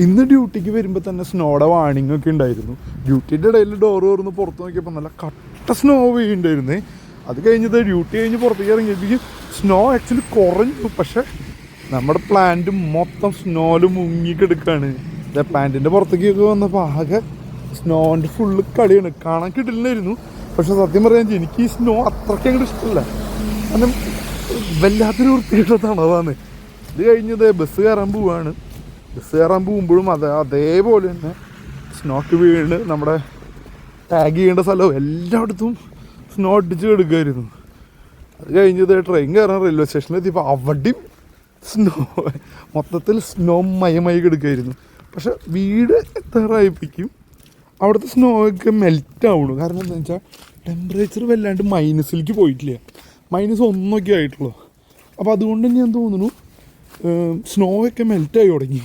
ഇന്ന് ഡ്യൂട്ടിക്ക് വരുമ്പോൾ തന്നെ സ്നോയുടെ വാർണിംഗ് ഒക്കെ ഉണ്ടായിരുന്നു. ഡ്യൂട്ടിയുടെ ഇടയിൽ ഡോറ് തുറന്ന് പുറത്ത് നോക്കിയപ്പോൾ നല്ല കട്ട സ്നോ വീഴുണ്ടായിരുന്നേ. അത് കഴിഞ്ഞത് ഡ്യൂട്ടി കഴിഞ്ഞ് പുറത്തേക്ക് ഇറങ്ങിയപ്പോഴേക്കും സ്നോ ആക്ച്വലി കുറഞ്ഞു. പക്ഷേ നമ്മുടെ പ്ലാന്റ് മൊത്തം സ്നോയിൽ മുങ്ങിക്കെടുക്കുകയാണ്. പ്ലാന്റിൻ്റെ പുറത്തേക്കൊക്കെ വന്നപ്പോൾ ആകെ സ്നോൻ്റെ ഫുള്ള് കളിയാണ്. കാണാൻ കിട്ടില്ലായിരുന്നു. പക്ഷെ സത്യം പറയാൻ എനിക്ക് ഈ സ്നോ അത്രയ്ക്ക് അങ്ങോട്ട് ഇഷ്ടമല്ല. കാരണം വല്ലാത്തൊരു വൃത്തികെട്ട തണവാണ്. ഇത് കഴിഞ്ഞത് ബസ് കയറാൻ പോവുകയാണ്. ബസ് കയറാൻ പോകുമ്പോഴും അതേപോലെ തന്നെ സ്നോക്ക് വീണ് നമ്മുടെ ടാഗ് ചെയ്യേണ്ട സ്ഥലവും എല്ലായിടത്തും സ്നോ അടിച്ച് കിടക്കുമായിരുന്നു. അത് കഴിഞ്ഞത് ട്രെയിൻ കയറാൻ റെയിൽവേ സ്റ്റേഷനിലെത്തിയപ്പോൾ അവിടെയും സ്നോ മൊത്തത്തിൽ സ്നോ മയമായി കിടക്കുമായിരുന്നു. പക്ഷെ വീട് എത്താറായപ്പോഴേക്കും അവിടുത്തെ സ്നോ ഒക്കെ മെൽറ്റ് ആവുള്ളൂ. കാരണം എന്താണെന്ന് വെച്ചാൽ ടെമ്പറേച്ചർ വല്ലാണ്ട് മൈനസിലേക്ക് പോയിട്ടില്ല. -1 ആയിട്ടുള്ളൂ. അപ്പോൾ അതുകൊണ്ട് ഞാൻ തോന്നുന്നു സ്നോ ഒക്കെ മെൽറ്റായി തുടങ്ങി.